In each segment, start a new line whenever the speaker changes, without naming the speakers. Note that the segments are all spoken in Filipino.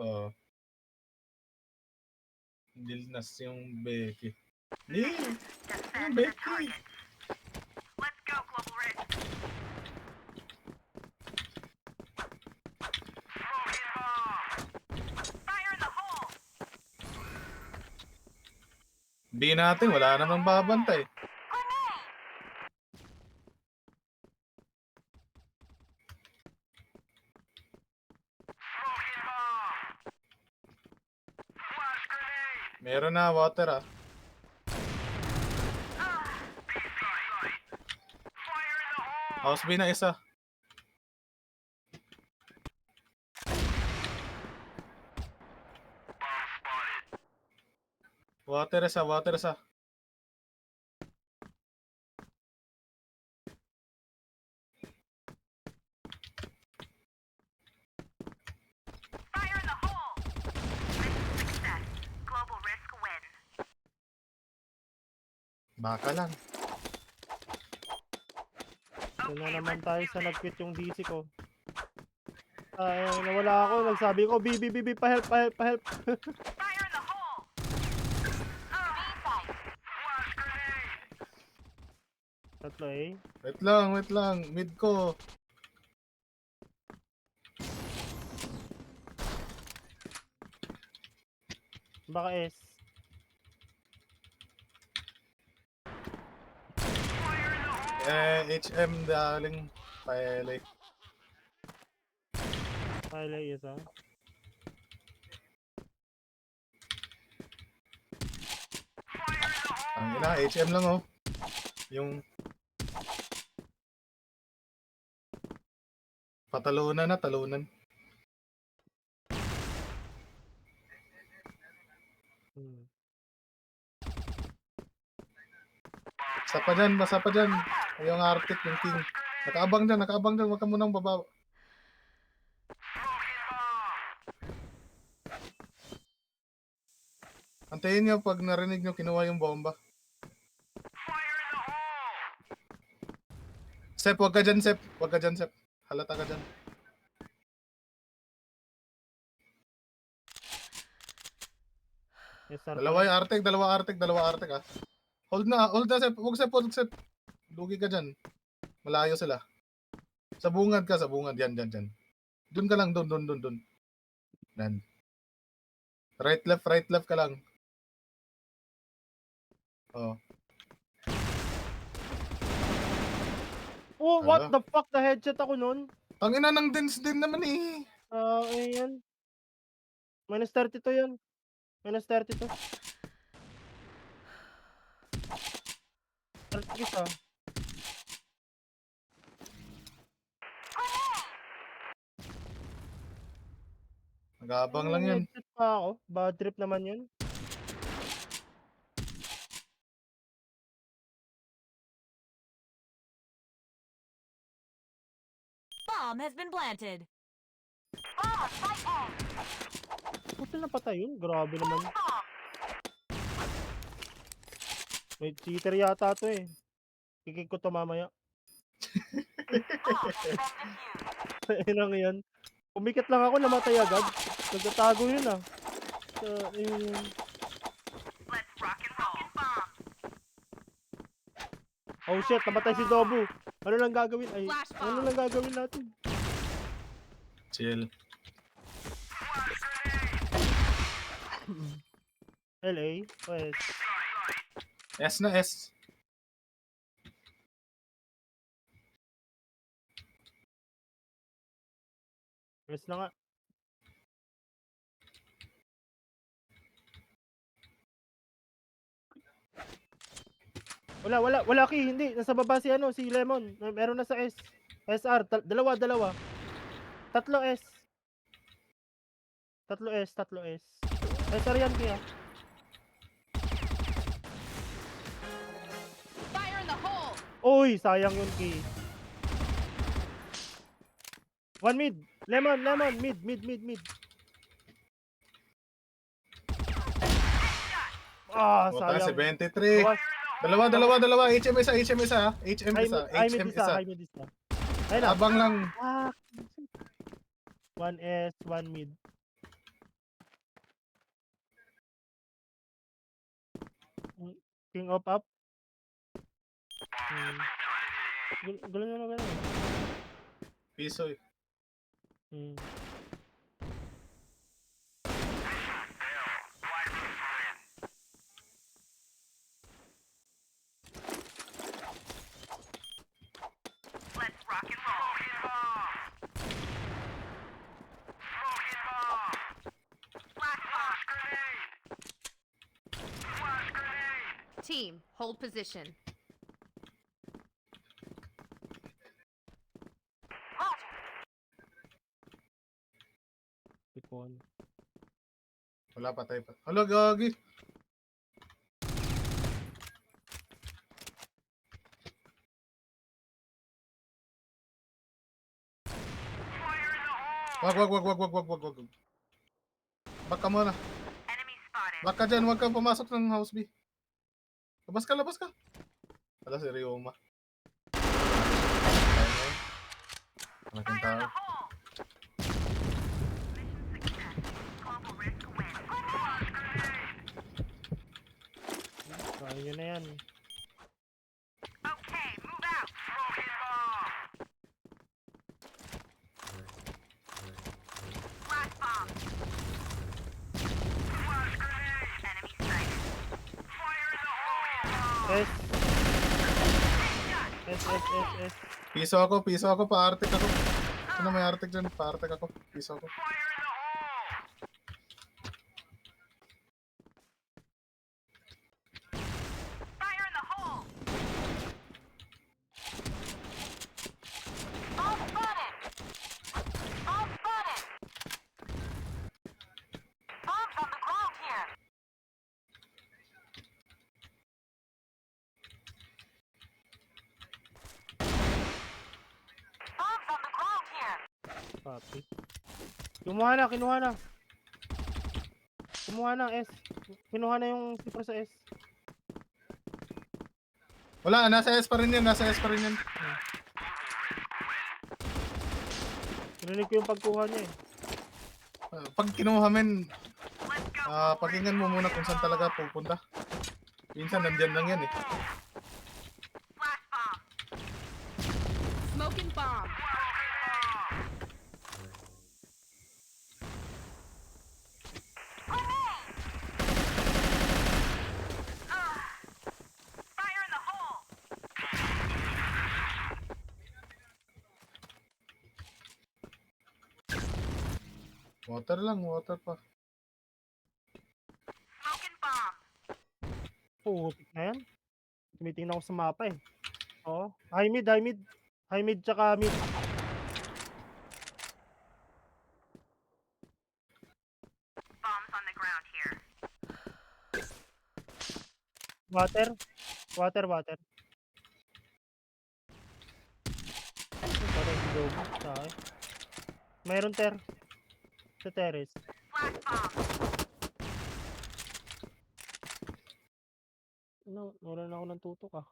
Oo. Dilnas yung Becky. Yung Becky.
Let's go, Global Red. Fire in the hole.
B natin, wala namang babantay. Meron na water ah. House B na isa. Water isa, water isa.
Fire in the hole. Mission success. Global Risk win.
Baka lang.
Ito na naman tayo sa nag-quit yung DC ko. Ay, nawala ako. Nagsabi ko, B, pa-help, pa-help, pa-help.
Fire in the hole.
Tatlo eh.
Wait lang. Mid ko.
Baka S.
HM daling. Pele.
Highlight isa.
Ang ina, HM lang oh. Yung patalunan na, talunan. Basa pa dyan. Yung Arctic, yung King. Nakaabang dyan, huwag ka munang baba. Antayin nyo pag narinig nyo kinuha yung bomba. Sep, huwag ka dyan, Sep. Halata ka dyan.
Yes, sir.
Dalawa Arctic ah. Hold na, Sep. Huwag Sep. Lugi ka dyan. Malayo sila. Sa bungad. Yan. Doon ka lang, doon. Yan. Right, left ka lang. Oh.
Oh, what the fuck? Na-headshot ako nun.
Tangina ng dens din naman eh.
Ayan. Minus 32 yun. Minus 32. 30 ah.
Nag-aabang lang yan.
Headshot pa ako. Bad trip naman yun.
Bomb has been planted.
Puto na patay yun. Grabe naman. May cheater yata to eh. Kikik ko to mamaya. Inang yan. Umikit lang ako, namatay agad. Nagtatago yun ah. So,
Let's rock and roll. Bomb.
oh shit, namatay si Dobu. Ano lang gagawin? Ay,
Flash bomb.
ano lang gagawin natin?
Chill.
LA? Pues.
S na S.
Yes na nga. Wala ki, hindi. Nasa baba si si Lemon. Meron na sa S. SR, dalawa. Tatlo S. SR yan kaya.
Fire in the hole.
Uy, sayang yun ki. One mid. Lemon, mid. Ah,
Bota
sayang.
73. Dalawa. HM isa.
High mid isa. Ayun na.
Abang lang.
Ah. 1S, 1 mid. King of up. Gano'n naman gano'n.
Piso eh.
Hmm.
Let's rock and roll. Flash bomb.
Team, hold position.
Pikon.
Wala, patay pa. Hala, gagi. Wag. Back ka muna.
Enemy spotted.
Back ka dyan, wag ka pumasok ng house B. Labas ka. Wala si Ryoma. Malaking
Fire in
tao.
the hole. Mission success. Global risk win.
Kaya nyo na yan.
Okay, move out. Flash bomb. Enemy sighted.
S. S.
Piso ako, pa-artic ako. Ano may artic dyan? Pa-artic ako. Piso ako.
Fire in the hole. All spotted. Bombs on the ground here. Bombs on the ground here.
Copy. Kinuha na. S. Kinuha na yung super sa S.
Wala, nasa S pa rin yan.
Narinig ko yung pagkuha niya eh.
Pag kinuha men,
Let's go.
pakinggan mo muna kung saan talaga pupunta. Minsan nandyan lang yan eh.
Flash bomb.
Smoking bomb.
Fire in the hole.
Water pa.
Smoking bomb.
Putik na yan. Tumitingnan ako sa mapa eh. Oo. High mid. High mid tsaka mid.
Bombs on the ground here.
Water. Parang logo sa akin. Mayroon sa terrace.
Flash bomb.
Ano, wala na ako ng tutok ah.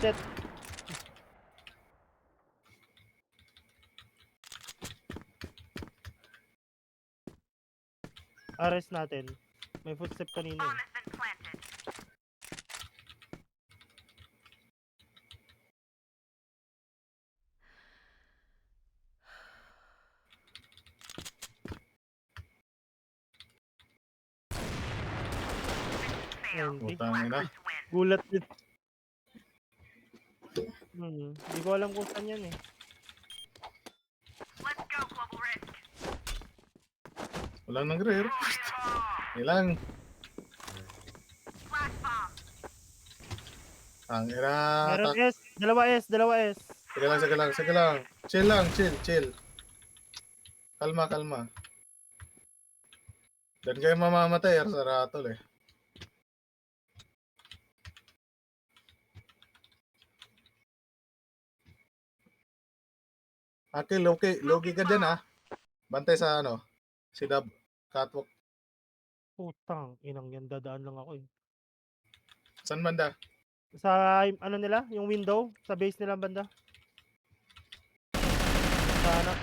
Shit. Arrest natin. May footstep kanina
Bomb
eh.
has been planted. Failed.
Hindi.
Putang ina.
Win.
Gulat din. Hindi ko alam kung saan yan eh.
Let's go, global risk.
Walang nag-rear. Ilang.
Flash bomb.
Ang ina.
Meron S. Dalawa S.
Sige lang. Chill. Kalma. Diyan kayo mamamatay, sa ratol eh. Akil, logi ka dyan ha. Bantay sa si Dab, catwalk.
Putang, inang yan. Dadaan lang ako eh.
Saan banda?
Sa ano nila? Yung window? Sa base nila banda? Sana.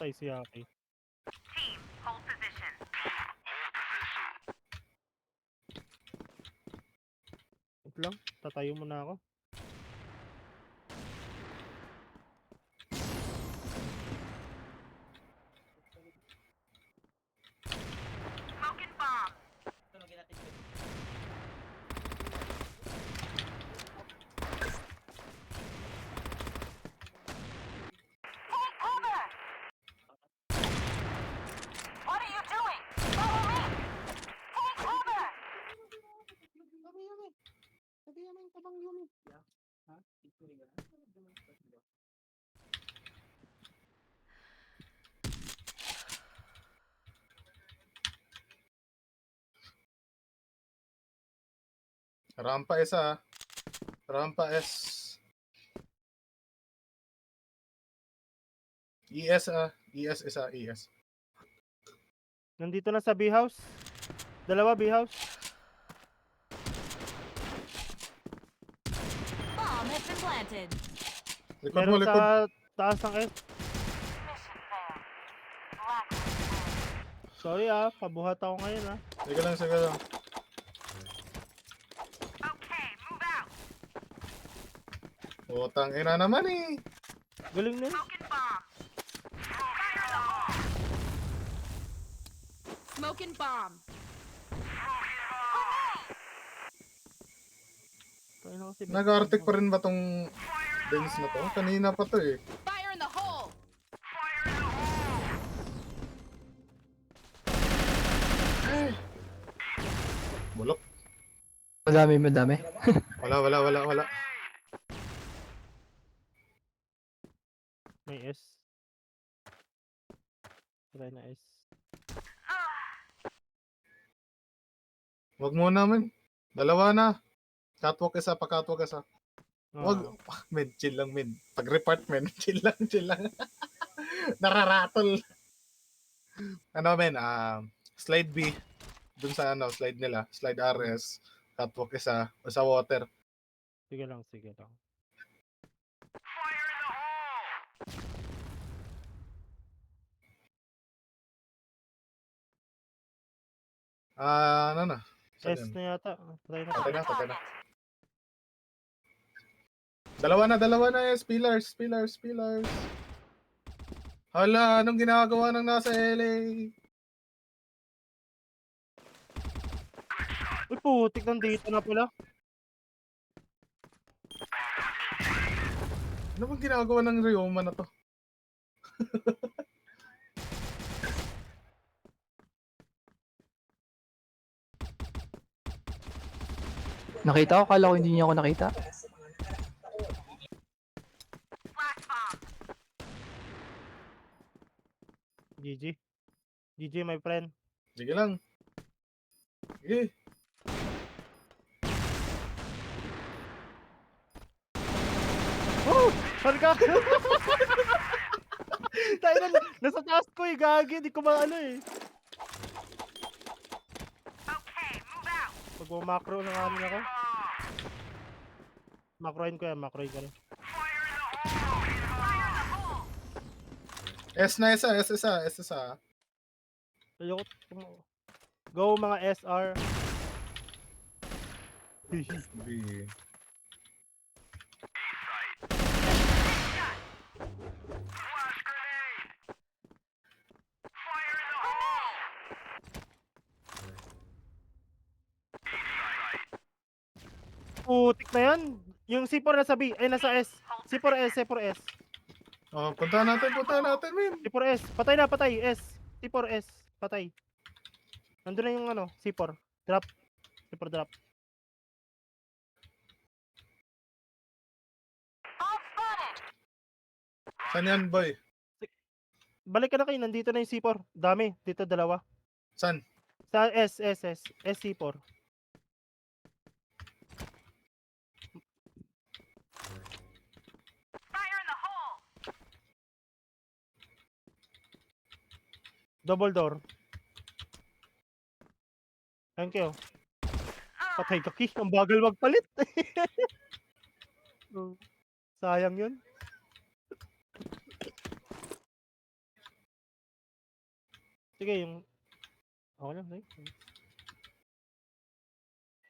patay si Yaki.
Team, hold position.
Wait lang, tatayo muna ako.
Smoking bomb. Take cover. What are you doing? Follow me. Take cover.
Rampa isa. Rampa S. ES ES isa, ES.
Nandito na sa B-house. Dalawa B-house.
Bomb has been planted.
Likod mo,
Meron
likod.
sa taas ng S.
Mission failed. Black.
Sorry pabuhat ako ngayon
Sige lang, sige lang.
Okay, move out.
Utang ina naman eh.
Galing na.
Smoking bomb. Fire in the hole.
Smoking bomb.
Tayo na kasi.
Nag-arctic pa rin ba tong Benz na to? Kanina pa to eh.
Fire in the hole.
Fire in the hole.
Bulok.
Madami.
Wala.
May S. Try na S.
Wag mo naman. Dalawa na. Catwalk isa, pa-catwalk isa. Wag. Men, chill lang, men. Pag-repart, men. Chill lang. Nararatol. Ano, men? Slide B. Dun sa slide nila. Slide RS. Catwalk isa. O sa water.
Sige lang.
Fire in the hole.
Ano na? Saan
S
yun?
na yata. Try na.
Patay na. Dalawa na yes. Pillars. Hala, anong ginagawa ng nasa LA?
Uy, putik, nandito na pala.
Ano bang ginagawa ng Ryoma na to?
Nakita ko, kala ko hindi niya ako nakita.
Flash bomb.
GG, my friend.
Sige lang. Sige.
Oh! Saan ka? Tayo na, nasa taas ko gagi. Di ko maano
Okay, move out.
Pag macro na namin ako.
Bomb.
Macroin ko yan.
Fire in the hole. Fire in the hole.
S na isa.
Ayoko. Go mga SR.
B.
Flash grenade. Fire in the hole.
Putik na yan. Yung C4 nasa B. Ay, nasa S. C4S.
Oh, puntahan natin, men.
C4S. Patay na, patay. S. C4S. Patay. Nandun na yung C4. Drop. C4 drop.
All spotted.
Saan yan, boy?
Balik ka na kayo. Nandito na yung C4. Dami. Dito dalawa.
Saan?
Sa S. C4.
Fire in the hole.
Double door. Thank you. Patay ka, Ki. Ang bagal magpalit. Sayang yun. Sige, yung... Okay lang, sige.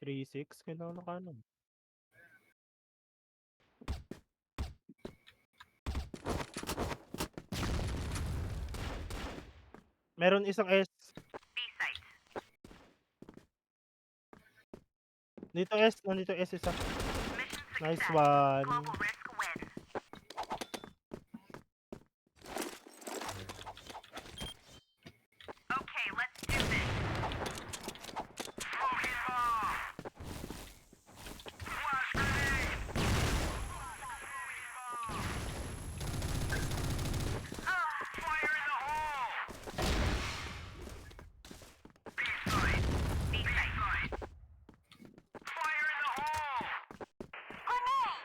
3-6, kailangan na kanan. Meron isang S.
B site.
Dito S, nandito S isa.
Mission
Nice
success.
one.
Global risk wins. Okay, let's do this. Smoking bomb. Flash grenade. Fire in the hole. B site. B site. Fire in the hole. Grenade.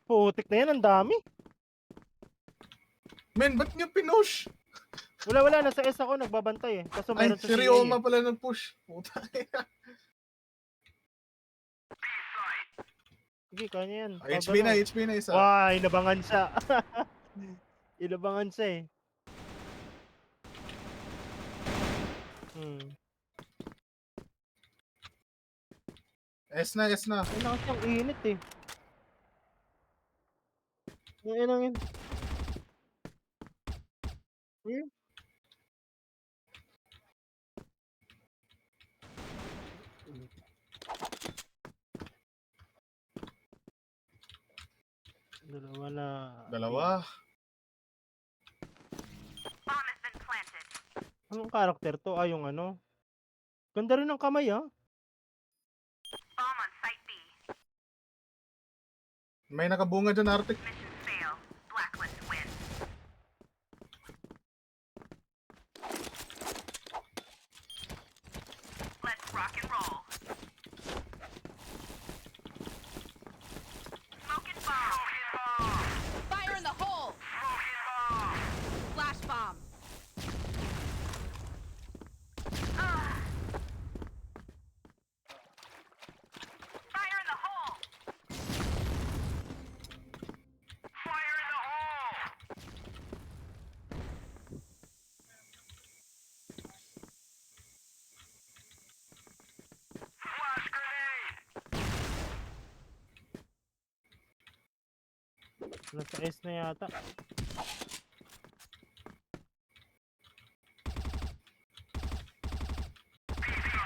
Putik na yan, ang dami.
Men, ba't niyo pinush?
Wala, nasa S ako, nagbabantay eh. Kaso
Ay,
meron sa
si
CA
Ryoma
eh.
pala nag-push. Puta.
Sige, kanya yan.
Ay,
Pag
HP na,
ano-
HP na isa.
Wow, inabangan siya. Inabangan siya eh.
S na, S na.
Ay, nakas ang init eh. Ayun lang yun. Hmm? Dalawa na.
Dalawa.
Bomb has been planted.
Anong karakter to? Ah, yung ano. Ganda rin ng kamay ah.
Bomb on site B.
May nakabunga dyan, Arctic.
Mission fail. Blacklist wins. Let's rock and roll. Smoking bomb.
Fire in the hole!
Smoking bomb.
Flash bomb!
Fire in the hole. Fire in the hole. Flash grenade.
Nasa S na yata.
B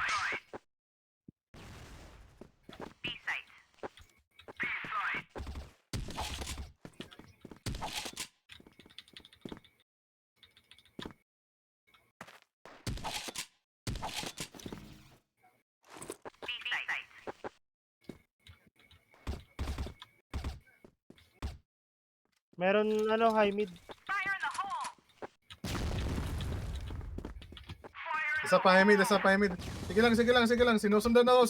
site. B site. B site.
Meron ano, high mid.
Fire in the hole. Fire in
Isa pa mid, isa pa mid. Sige lang, sige lang, sige lang. Sinusundan ako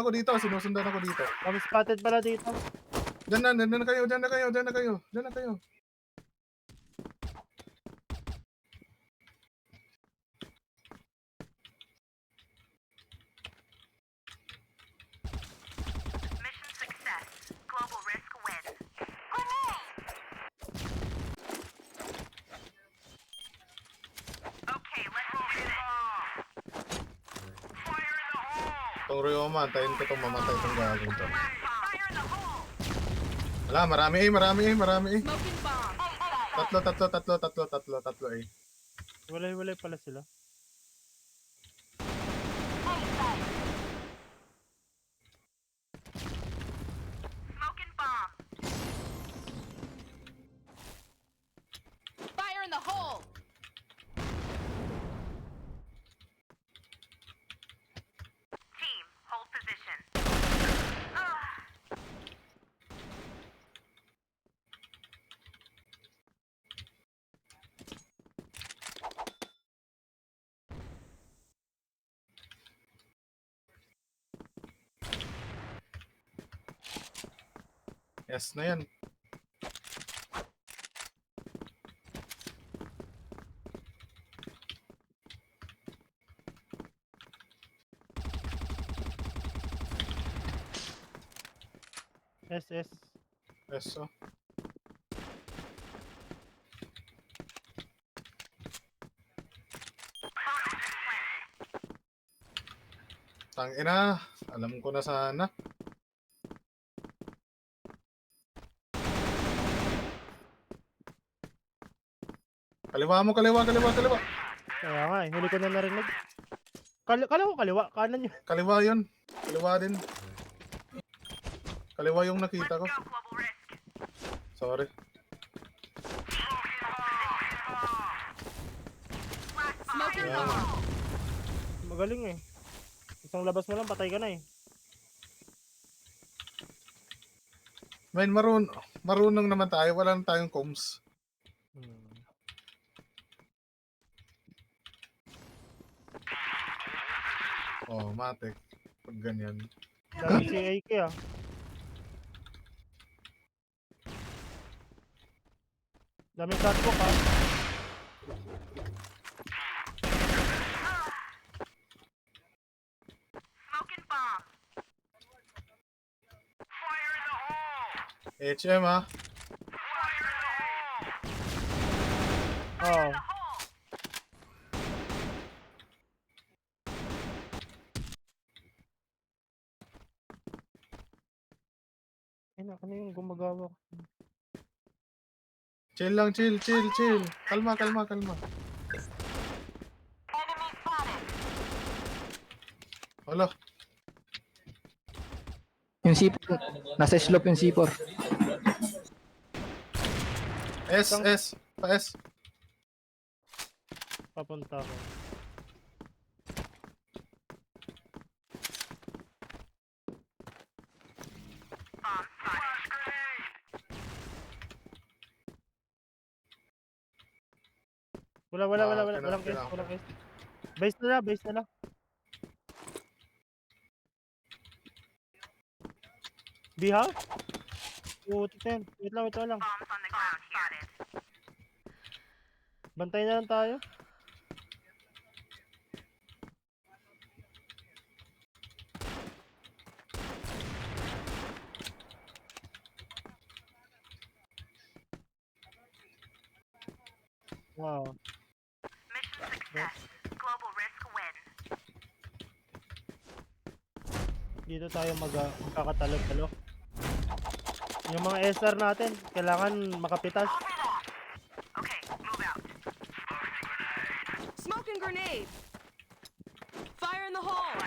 dito, sinusundan ako dito.
Kami spotted pala dito.
Diyan na kayo, diyan na kayo, diyan na kayo, diyan na kayo.
Mission success. Global risk wins. Grenade! Okay, let's do this. Fire in the hole!
Itong Ryoma, antayin ko itong mamatay itong gagawin to.
Fire in the hole!
Wala, marami eh.
Smoking bomb!
Tatlo eh.
Walay pala sila.
Smoking bomb!
Fire in the hole!
Team, hold position. Ugh.
Yes na yan.
SS.
Yes, oh. Tangina, alam ko na sana. Kaliwa mo, kaliwa.
Kaya nga eh, huli ko na narinig. Kala ko kaliwa, kanan yun.
Kaliwa yun. Kaliwa din. Kaliwa yung nakita ko.
Go, global risk.
Sorry.
Smoking
Yeah.
bomb.
Magaling eh. Isang labas mo lang, patay ka na eh.
Man, marunong naman tayo. Wala na tayong comms.
Hmm.
Oh, matik. Pag ganyan.
Dahil si AK ah. Daming catwalk ah.
Smoking bomb. Fire in the hole.
HM ah.
Fire in the hole.
Oh.
The hole.
Ano yung gumagawa?
Chill lang, chill. Kalma.
Enemy spotted.
Wala.
Yung C4, nasa slope yung C4.
S. Pa-S.
Papunta ako.
Bomb spotted. Grenade.
Walang case,
kailangan.
walang case. Base na lang. Biha? Putik na yan. Wait lang.
Bombs on the ground here.
Bantay na lang tayo. Wow.
Mission success. Global risk win.
Dito tayo magkakatalo-talo. Yung mga SR natin, kailangan makapitas.
Okay, move out.
Smoking grenade. Fire in the hole.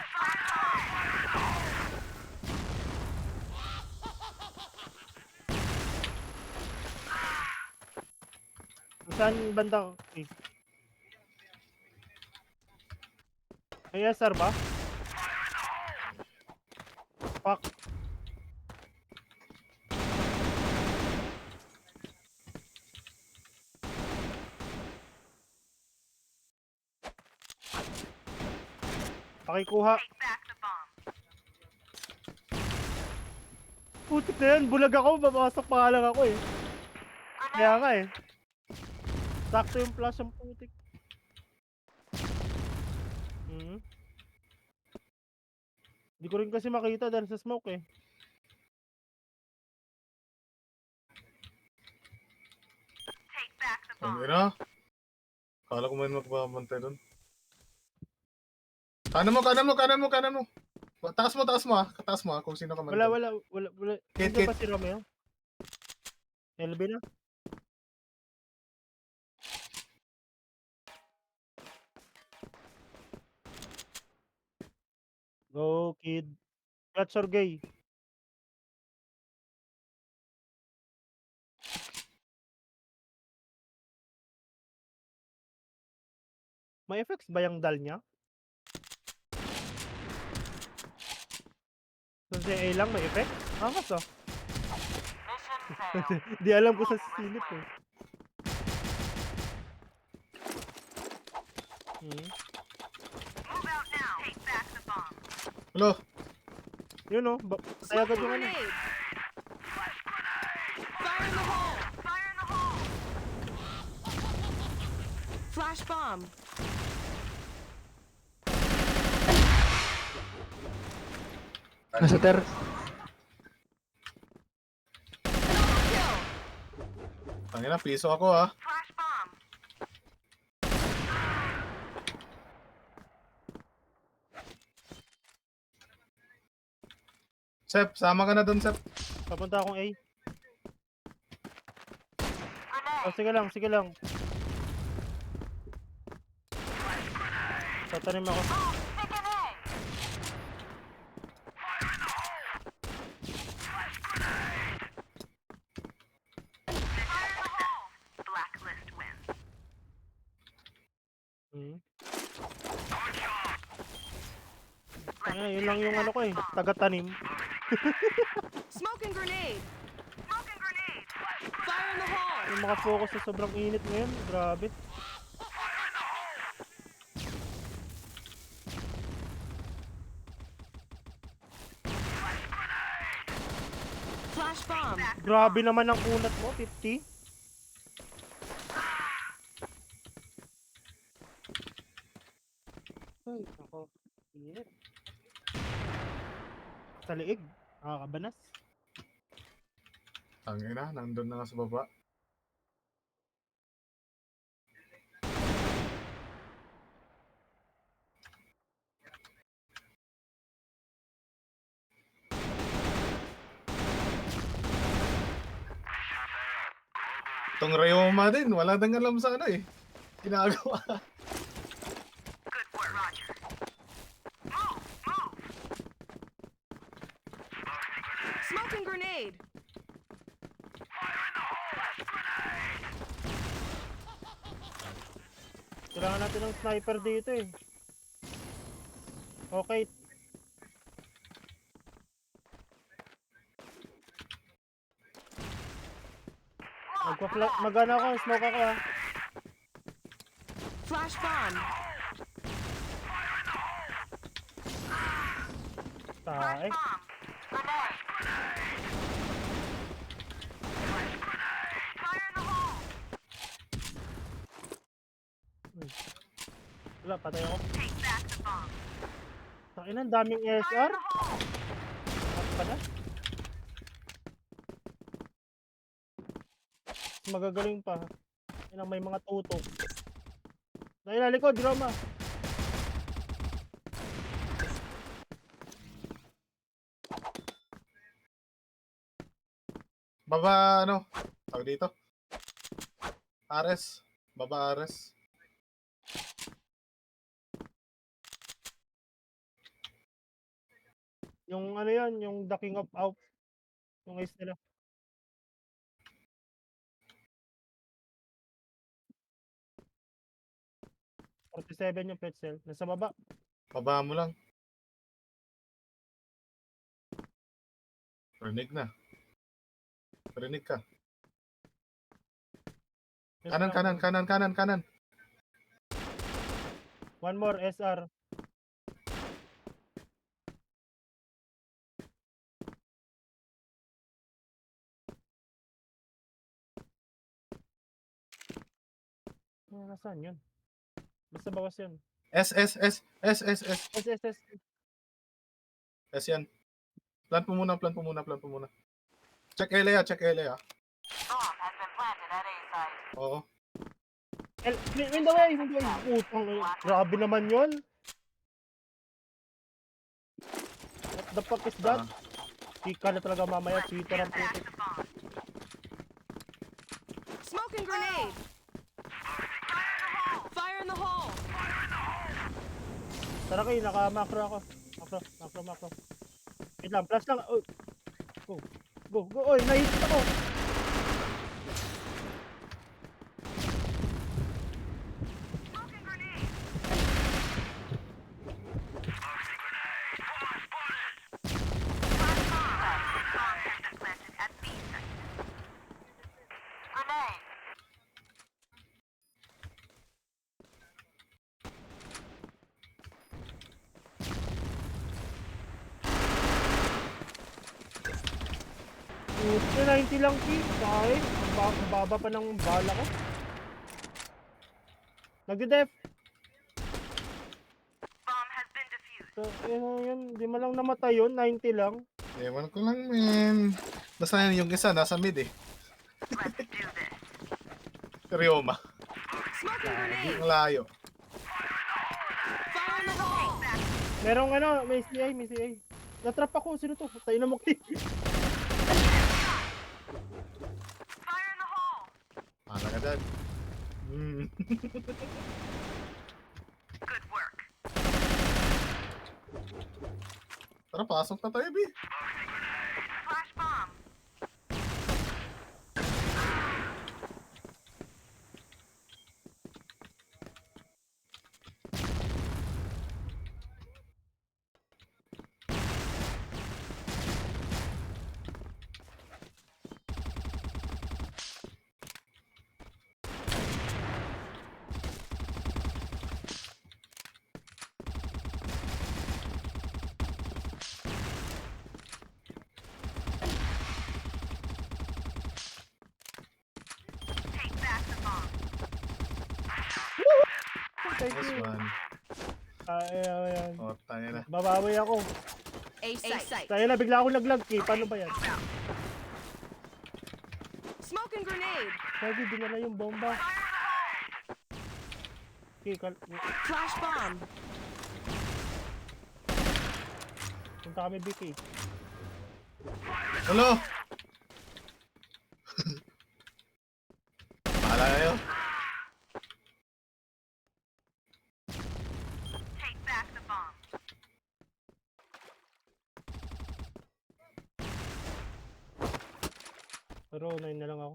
Saan banda? Okay. May SR ba? Fuck. Pakikuha.
Take back the bomb.
Putik na yan, bulag ako, babasok pa lang ako eh. Kaya nga eh. Sakto yung flash ng putik. Hindi ko rin kasi makita dahil sa smoke eh.
Take back the bomb.
Tangina. Kala ko may magbabantay doon. Kanan mo. Taas mo ah. Kataas mo ah kung sino ka man.
Wala.
Kit.
Hindi pa si Romeo? LB na? Go kid. Clutch or gay? May effects ba yung dal niya? Kung sa A lang may effect? Angas ah.
Mission failed.
Di alam ko sa silip eh.
Move out now. Take back the bomb.
Hello.
Yun oh, patay agad yung ano.
Grenade. Fire in the hole.
Fire in the hole.
Flash bomb.
Nasa ter.
Tangina, piso ako ha.
Flash bomb.
Sep, sama ka na dun, Sep.
Papunta akong A.
Grenade.
Oh, sige lang, sige lang. Tatanim ako.
Stick an egg. Fire in the hole. Blacklist wins.
Hmm. Ay, yun lang yung ano ko eh. Taga-tanim.
Smoking grenade.
Smoking grenade.
Fire in the hole.
Yung mga focus sa sobrang init ngayon. Grabe.
Flash bomb.
Grabe naman ang kunat mo, 50. Ay, ako. Init. Sa liig. Nakakabanas.
Tangina, nandun na nga sa baba. Itong Rayoma din, wala nang alam sa ano eh. Ginagawa.
Good work, Roger. Move, move.
Smoking grenade.
Kailangan natin ng sniper dito eh. Okay. Magana ako, smoke ako ah.
Flash bomb.
Tae.
Bomb. Grenade. Fire in the hole.
Wala, patay ako.
Take back the bomb.
Takinan, daming
Fire
SR.
in the hole.
At pa na. Magagaling pa. Yan ang may mga tutok. Dahil nalikod, drama.
Baba, ano? Tawag dito? Ares. Baba Ares.
Yung ano yan, yung The King of Out. Yung ace nila. $47 yung pretzel. Nasa baba.
Baba mo lang. Rinig na. Rinig ka.
Yes,
Kanan,
ma'am.
kanan, kanan, kanan, kanan.
One more SR. Nasaan yun? Basta bawas yun.
S, S, S, S, S, S.
S.
S yan. Plant mo muna, plant mo muna, plant mo muna. Check LA, check LA.
Bomb has been planted at A site.
Oo.
Window way, window way. Putang, grabe naman yun. What the fuck is that? Chika na talaga mamaya, cheater ang
Back
putik.
the bomb.
Smoking grenade. Fire in the hole.
Tara kayo, naka-macro ako. Macro. Wait lang, plus lang. Oh. Go. Oy, nahihit ako.
Smoking grenade. Bomb has been planted at B site. Grenade.
Puti, 90 lang kill. Kahit, ang baba pa ng bala ko. Nagde-def.
Bomb has been defused.
So, yun, di man lang namatay yun, 90 lang.
Ewan ko lang, man. Basta yun, yung isa, nasa mid eh.
Let's do this.
Rioma.
Smoking grenade.
Ang layo.
Fire in the hole.
Merong ano, may CA, may CA. Natrap ako, sino to? Tayo na mo.
Fire in the hole.
Pahala ka dyan.
Good work.
Tara, pasok na tayo, B.
Flash bomb. Take back the bomb.
Thank
Nice
you.
one.
Ayan.
O, tayo na.
Babawi ako.
A site.
Tayo na, bigla akong naglag eh. Paano ba yan?
Smoking grenade.
Sabi, dinala yung bomba. Okay,
Flash bomb.
punta kami BK.
Hello! Pahala kayo.
Take back the bomb.
Pero 9 na lang ako.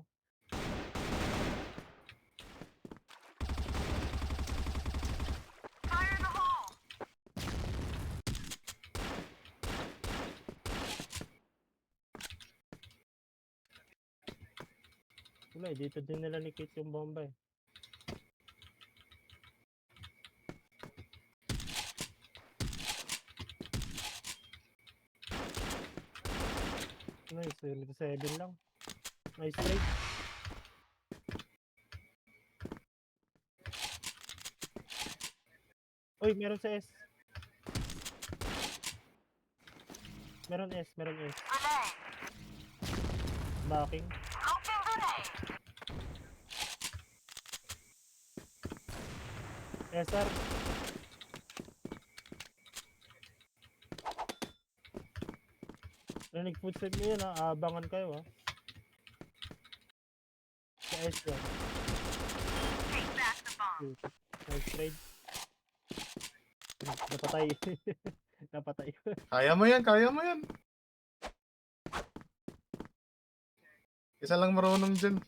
Fire in the hole.
Wala eh, dito din nila ni Kate yung bomba eh. Nice, 7 lang. Nice trade. Uy, meron sa S. Meron S.
Grenade.
Backing.
Open grenade.
SR. Rinig footstep niyo yun ha, abangan kayo ha. Sa S yan.
Take back the bomb.
Nice trade. Napatay. Napatay.
Kaya mo yan, kaya mo yan. Isa lang marunong dyan.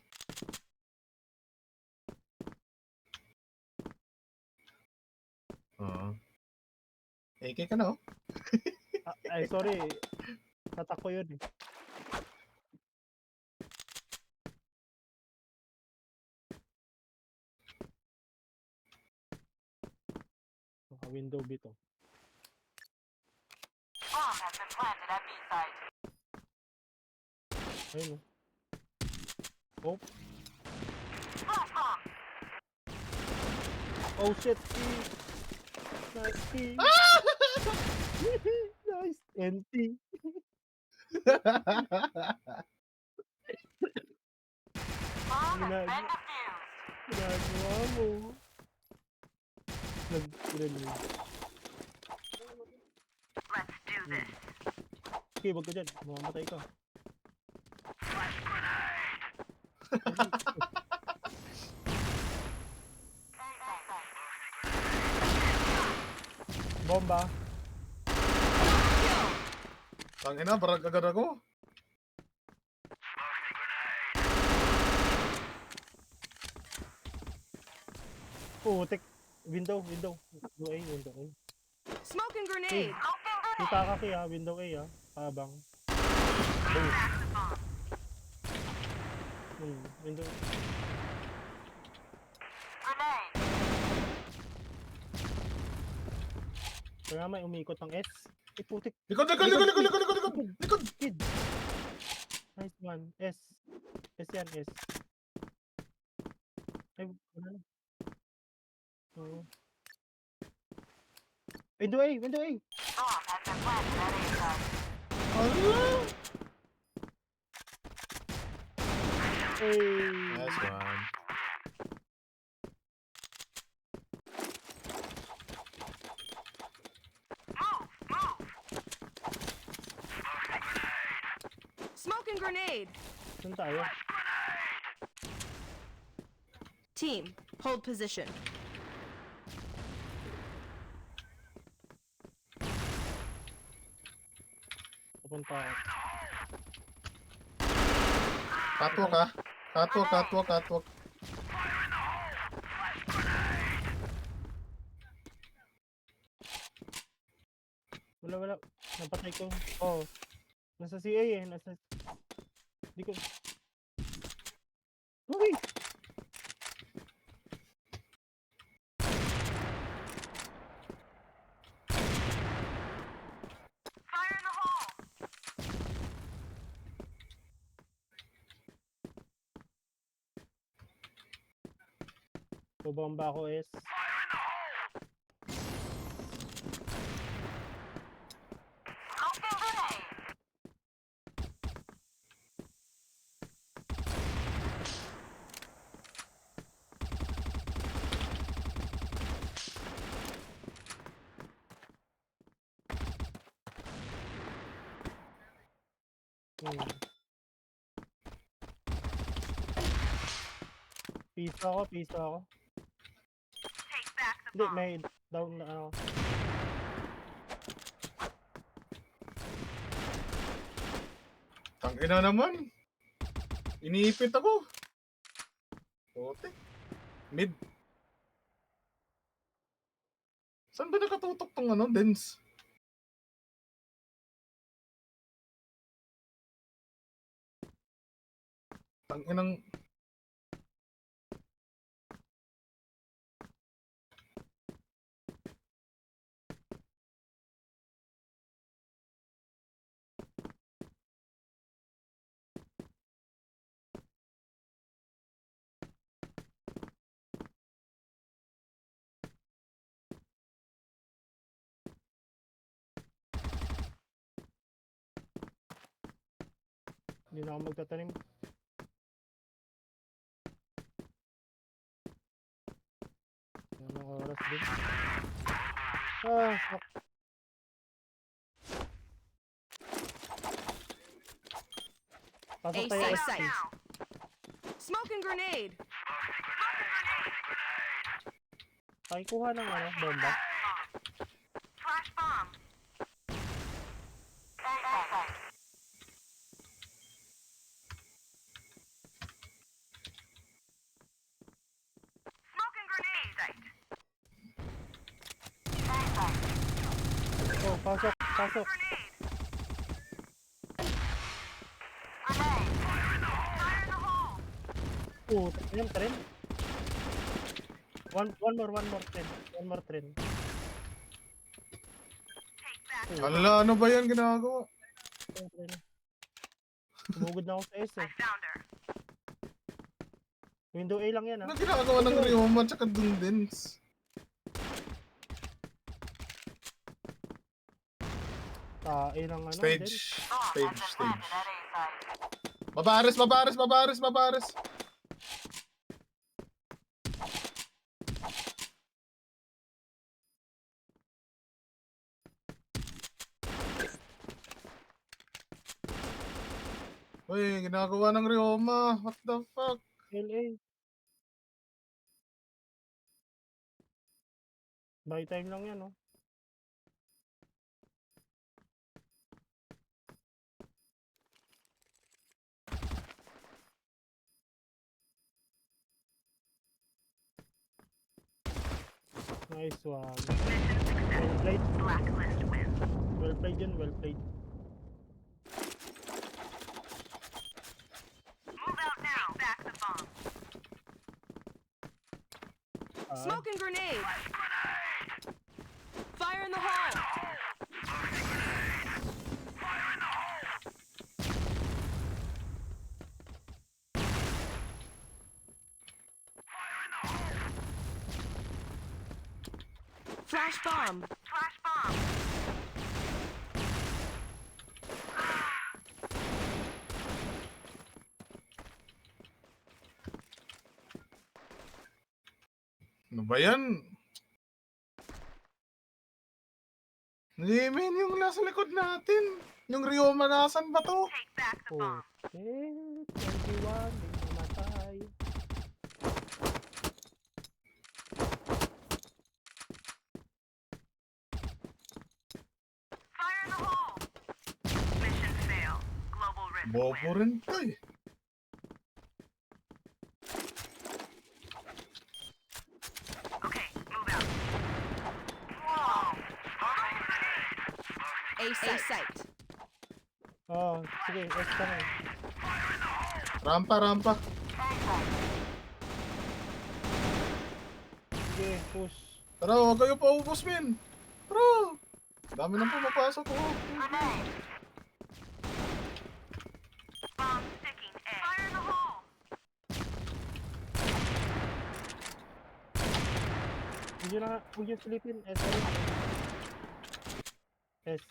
Oo. AK ka na, oh.
Ay, sorry. Tatak ko yun eh. Naka-window B to.
Bomb has been planted at B site.
Ayun oh.
Flash bomb.
Oh shit! Nice key. Nice. NT.
Bomb has
Ginag-
been defused.
Ginagawa mo. Nag-grenade.
Let's do this.
Okay, wag ka dyan. Mamamatay ka. Bomba.
Tangina, barag agad ako.
Putik. Window. Window A, window A.
Smoking grenade.
Yung kakaki ha, window A ha. Pabang.
Back the bomb.
Window A.
Grenade.
Kaya may umikot ng S. Eh, putik.
Likod!
Kid. Nice one. S. S yan, S. Ay, wala na. Oo. Window A!
Bomb has been planted at A site.
Hey!
Nice one.
Smoking grenade.
Saan tayo?
Team, hold position.
Papunta ako.
Catwalk ah. Catwalk.
Wala. Napatay ko. Oh. Nasa CA eh. Di ko... Uy!
Fire in the hole!
Bubomba ako is.
Smoking grenade!
Hmm. Piso ako.
Take back the
Hindi,
bomb.
may down na ano.
Tangina naman. Iniipit ako. Putik. Mid. Saan ba nakatutok tong ano, Dens? Tanginang...
Hindi na ako magtatanim. Anong oras din? Fuck. Pasok
A
tayo
safe
SC.
site. Smoking grenade.
Pakikuha ng ano, bomba.
Flash bomb! Smoking grenade!
Oh, pasok.
Grenade! Fire in the hole!
Oh, yan, tren. One more tren. One more tren.
Take back.
Ala, ano ba yan ginagawa?
Yung tren. Tumugod na ako sa S
I
eh.
found her.
Window A lang yan ah.
Ano ginagawa ng Ryoma tsaka dun Dens?
Tae ng ano.
Stage.
Then.
Stage. Babares! Uy, ginagawa ng Ryoma. What the fuck?
LA. Buy time lang yan oh. Nice one.
Mission success.
Well played.
Blacklist wins.
Well played yun. Well played.
Move out now. Back the bomb.
Smoking grenade. Fire in the hole. Flash bomb.
Flash bomb.
Ano ba yan? Hindi, men, yung nasa likod natin. Yung Ryoma, nasan ba to?
Take back the
Oh.
bomb.
Shit, 21, di namatay.
Fire in the hole! Mission fail. Global risk
Bobo
win.
rin to eh.
Okay, move out. Whoa!
A site.
Oh, sige, S ka na.
Rampa, rampa.
Sige, push.
Tara, huwag kayo paubos, men. Tara. Dami nang pumapasok, oh.
Bomb sticking A. Fire in the hole!
Huwag nyo silipin. S na rin. S.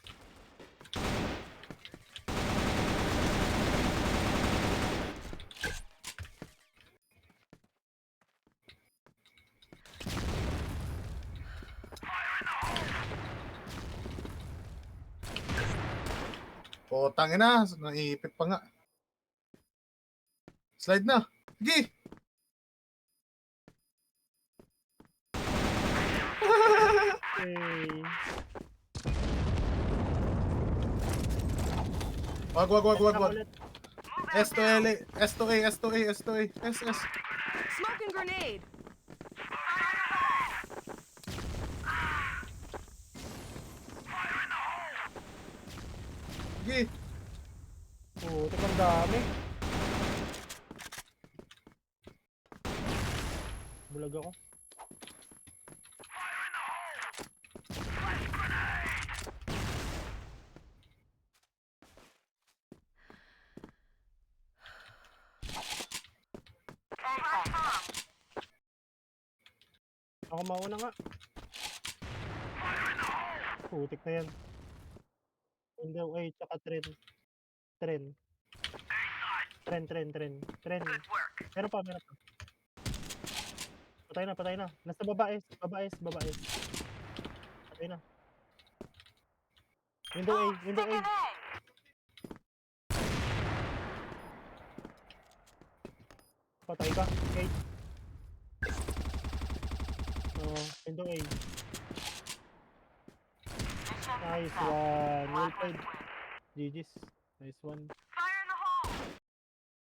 O, tangin na. Nangipit pa nga. Slide na. Sige.
Okay.
Wag.
Ulit.
S to L, S to A, S to A, S to A. S.
Smoke and grenade.
Sige.
Putik ang dami. Bulag ako. Ako mauna nga. Putik na yan. Window A, tsaka tren. Tren. Tren. Meron pa. Patay na. Nasa babae. Patay na. Window A. Patay ka. Okay. Window A. Nice one. Well played. GG's. Nice one.
Fire in the hole!